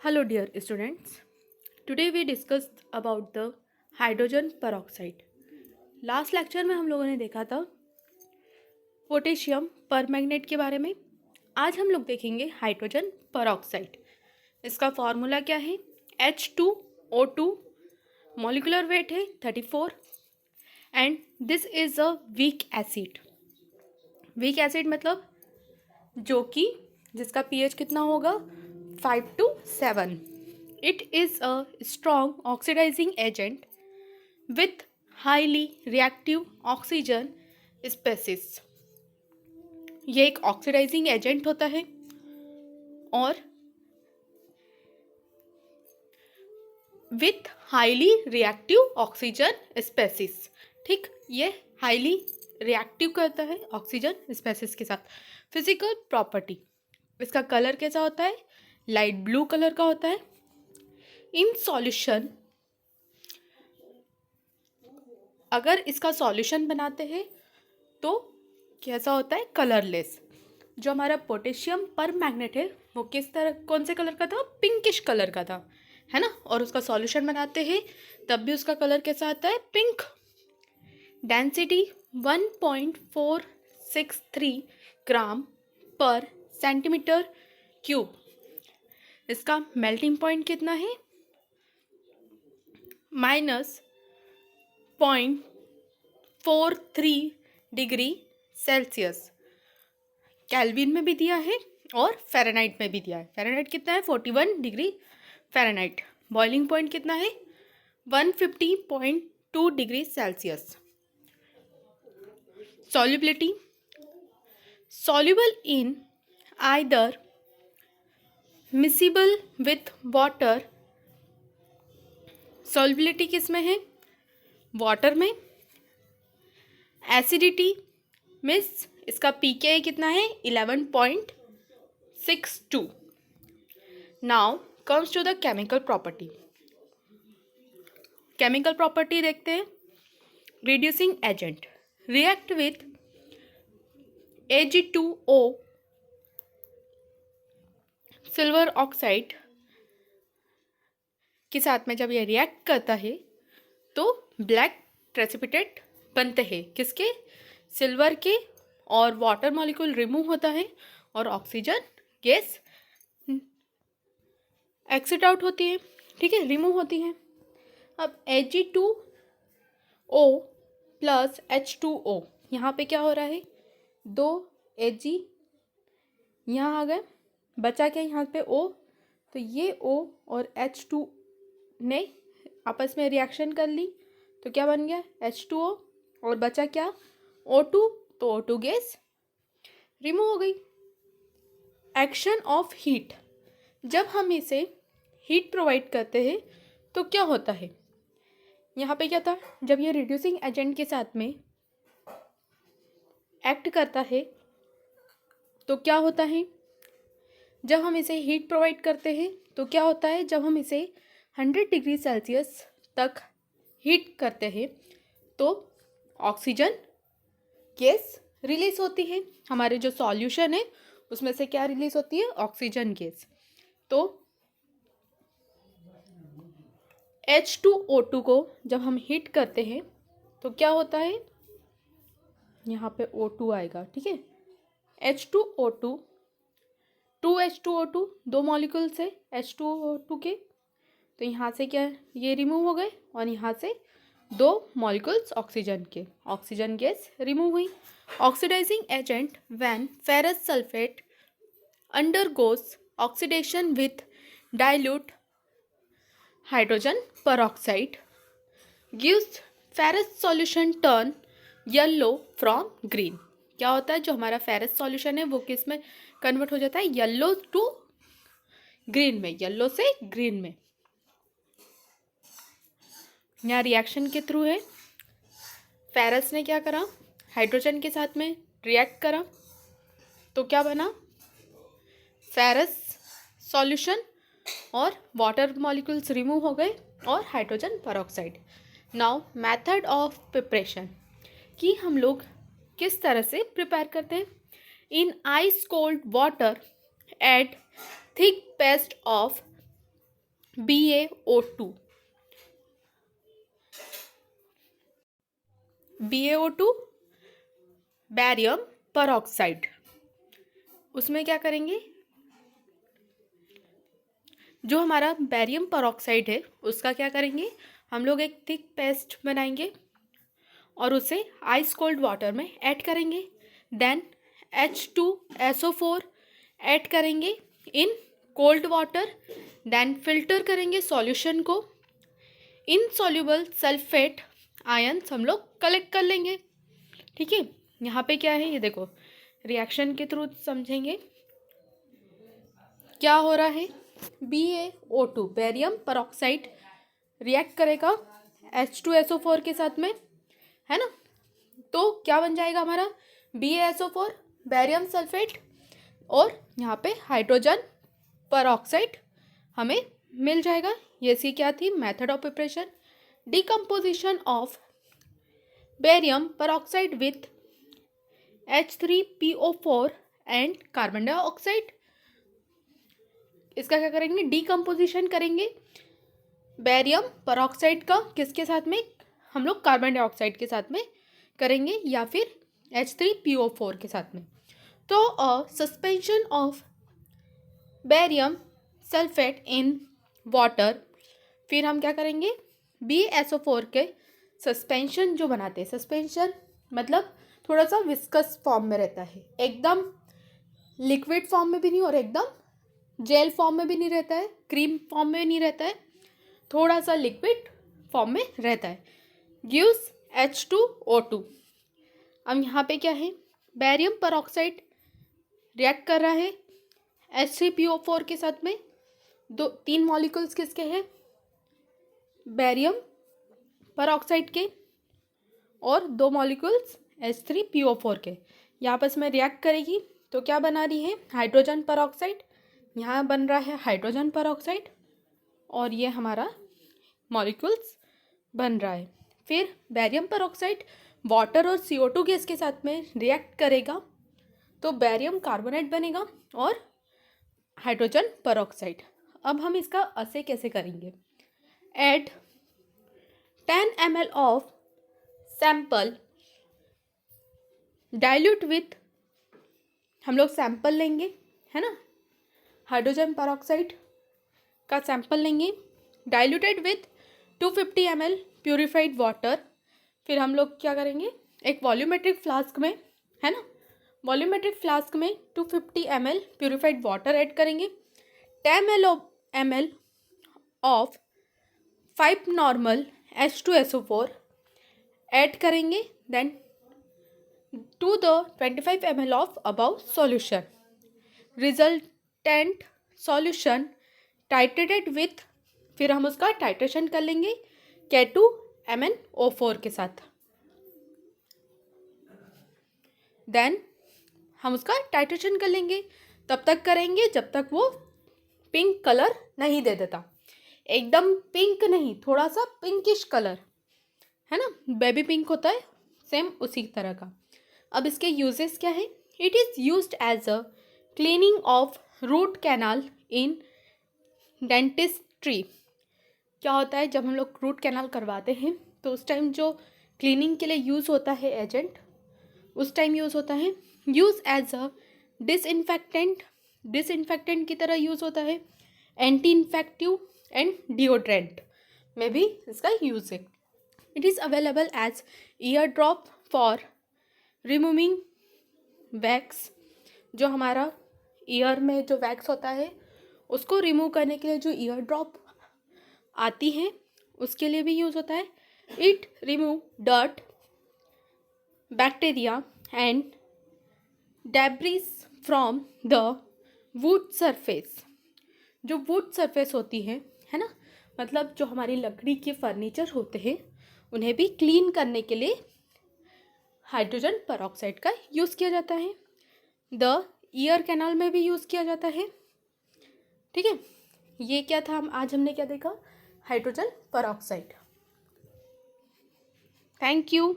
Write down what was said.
Hello, dear students. Today we discussed about the hydrogen peroxide. Last lecture में हम लोगों ने देखा था पोटेशियम परमैंगनेट के बारे में. आज हम लोग देखेंगे हाइड्रोजन peroxide. इसका फॉर्मूला क्या है? H2O2, मॉलिक्यूलर वेट है 34 and this is a weak acid. Weak acid मतलब जो कि जिसका pH कितना होगा 5 to 7. It is a strong oxidizing agent with highly reactive oxygen species. ये एक ऑक्सीडाइजिंग एजेंट होता है और with highly reactive oxygen species. ठीक, ये हाईली रिएक्टिव करता है ऑक्सीजन स्पेसिस के साथ. फिजिकल प्रॉपर्टी, इसका कलर कैसा होता है? लाइट ब्लू कलर का होता है. इन सॉल्यूशन, अगर इसका सॉल्यूशन बनाते हैं तो कैसा होता है? कलरलेस. जो हमारा पोटेशियम परमैंगनेट है वो किस तरह, कौन से कलर का था? पिंकिश कलर का था, है ना. और उसका सॉल्यूशन बनाते हैं तब भी उसका कलर कैसा आता है? पिंक. डेंसिटी 1.463 ग्राम पर सेंटीमीटर क्यूब. इसका मेल्टिंग पॉइंट कितना है? -0.43 डिग्री सेल्सियस. केल्विन में भी दिया है और फ़ारेनहाइट में भी दिया है. फ़ारेनहाइट कितना है? 41 डिग्री फ़ारेनहाइट. बॉइलिंग पॉइंट कितना है? 150.2 degree Celsius. Solubility, soluble in either miscible with water. solubility किस में है? वाटर में. एसिडिटी मीन्स इसका pKa कितना है? 11.62. Now comes to the chemical property. Chemical property देखते हैं. Reducing agent react with Ag2O silver oxide के साथ में जब ये रिएक्ट करता है तो ब्लैक प्रेसिपिटेट बनते हैं. किसके? सिल्वर के. और वाटर मॉलिक्यूल रिमूव होता है और ऑक्सीजन गैस एक्सिट आउट होती है. ठीक है, रिमूव होती है. अब Ag2O प्लस H2O, यहाँ पे क्या हो रहा है? 2 Ag यहाँ आ गए, बचा क्या यहाँ पे? O. तो ये O और H2 ने आपस में रिएक्शन कर ली तो क्या बन गया? H2O. और बचा क्या? O2. तो O2 गैस रिमूव हो गई. एक्शन ऑफ हीट, जब हम इसे हीट प्रोवाइड करते हैं तो क्या होता है? यहाँ पे क्या था? जब ये रिड्यूसिंग एजेंट के साथ में एक्ट करता है तो क्या होता है? जब हम इसे हीट प्रोवाइड करते हैं तो क्या होता है? जब हम इसे 100 डिग्री सेल्सियस तक हीट करते हैं तो ऑक्सीजन गैस रिलीज होती है. हमारे जो सॉल्यूशन है उसमें से क्या रिलीज होती है? Oxygen gas. तो H2O2 को जब हम हीट करते हैं तो क्या होता है? यहाँ पे O2 आएगा. ठीक है, H2O2, 2H2O2, दो मॉलिक्यूल्स है H2O2 के. तो यहाँ से क्या, ये रिमूव हो गए और यहाँ से दो मॉलिक्यूल्स ऑक्सीजन के. ऑक्सीजन गैस रिमूव हुई. Oxidising agent when ferrous sulphate undergoes oxidation with dilute hydrogen peroxide gives ferrous solution turn yellow from green. क्या होता है? जो हमारा फेरस सॉल्यूशन है वो किस में कन्वर्ट हो जाता है? येलो टू ग्रीन में, येलो से ग्रीन में. यहाँ रिएक्शन के थ्रू है. फेरस ने क्या करा? हाइड्रोजन के साथ में रिएक्ट करा तो क्या बना? फेरस सॉल्यूशन और वाटर मॉलिक्यूल्स रिमूव हो गए और hydrogen peroxide. Now method of preparation, कि हम लोग किस तरह से प्रिपेयर करते हैं. In ice cold water add thick paste of BaO2, BaO2 barium peroxide, उसमें क्या करेंगे, जो हमारा बैरियम परऑक्साइड है उसका क्या करेंगे, हम लोग एक थिक पेस्ट बनाएंगे और उसे आइस कोल्ड वाटर में ऐड करेंगे। देन H2SO4 ऐड करेंगे in cold water. Then filter करेंगे सॉल्यूशन को। इनसॉल्युबल सल्फेट आयन्स हम लोग कलेक्ट कर लेंगे। ठीक है, यहाँ पे क्या है ये देखो, रिएक्शन के थ्रू समझेंगे क्या हो रहा है। BaO2 बैरियम परऑक्साइड रिएक्ट करेगा H2SO4 के साथ में, है ना, तो क्या बन जाएगा हमारा BaSO4 बैरियम सल्फेट, और यहाँ पे हाइड्रोजन परऑक्साइड हमें मिल जाएगा। ये सी क्या थी, method of preparation, decomposition of barium peroxide with H3PO4 and carbon dioxide. इसका क्या करेंगे, डिकम्पोजिशन करेंगे बैरियम परऑक्साइड का, किसके साथ में, हम लोग कार्बन डाइऑक्साइड के साथ में करेंगे या फिर H3PO4 के साथ में। तो suspension of barium sulphate in water, फिर हम क्या करेंगे, BaSO4 के सस्पेंशन जो बनाते हैं, सस्पेंशन मतलब थोड़ा सा विस्कस फॉर्म में रहता है, एकदम लिक्विड फॉर्म में भी नहीं और एकदम जेल फॉर्म में भी नहीं रहता है, क्रीम फॉर्म में नहीं रहता है, थोड़ा सा लिक्विड फॉर्म में रहता है, गिव्स H2O2। अब यहाँ पे क्या है, बैरियम परऑक्साइड रिएक्ट कर रहा है H3PO4 के साथ में, तीन मॉलिक्यूल्स किसके हैं, बैरियम परऑक्साइड के, और दो मॉलिक्यूल्स H3PO4 के, ये आपस में रिएक्ट करेगी तो क्या बना रही है, हाइड्रोजन परऑक्साइड। यहाँ बन रहा है हाइड्रोजन परऑक्साइड और ये हमारा मॉलिक्यूल्स बन रहा है। फिर बैरियम परऑक्साइड वाटर और CO2 गैस के साथ में रिएक्ट करेगा तो बैरियम कार्बोनेट बनेगा और हाइड्रोजन परऑक्साइड। अब हम इसका असे कैसे करेंगे, add 10 ml of sample dilute with, हम लोग सैंपल लेंगे, है ना, हाइड्रोजन परऑक्साइड का सैंपल लेंगे, diluted with 250 ml purified water. फिर हम लोग क्या करेंगे, एक वॉल्यूमेट्रिक फ्लास्क में, है ना, वॉल्यूमेट्रिक फ्लास्क में 250 ml प्यूरिफाइड वाटर ऐड करेंगे, 10 ml of 5 normal H2SO4 add करेंगे, then to the 25 ml of above solution. Resultant solution titrated with, फिर हम उसका टाइट्रेशन कर लेंगे K2MnO4 के साथ। देन हम उसका टाइट्रेशन कर लेंगे, तब तक करेंगे जब तक वो पिंक कलर नहीं दे देता, एकदम पिंक नहीं, थोड़ा सा पिंकिश कलर, है ना, बेबी पिंक होता है सेम उसी तरह का। अब इसके यूजेस क्या है, it is used as a cleaning of root canal in dentistry. क्या होता है, जब हम लोग रूट कैनाल करवाते हैं तो उस टाइम जो क्लीनिंग के लिए यूज़ होता है एजेंट, उस टाइम यूज़ होता है, use as a disinfectant, disinfectant की तरह यूज़ होता है, एंटी इन्फेक्टिव एंड डिओड्रेंट में भी इसका यूज़ है। It is available as ear drop for removing wax, जो हमारा ईयर में जो वैक्स होता है उसको रिमूव करने के लिए जो ईयर ड्रॉप आती है उसके लिए भी यूज़ होता है। It remove dirt, bacteria and debris from the wood surface. जो वुड सरफेस होती है ना, मतलब जो हमारी लकड़ी के फर्नीचर होते हैं उन्हें भी क्लीन करने के लिए हाइड्रोजन परऑक्साइड का यूज़ किया जाता है। द ईयर कैनाल में भी यूज़ किया जाता है। ठीक है, ये क्या था, आज हमने क्या देखा, हाइड्रोजन परऑक्साइड। Thank you.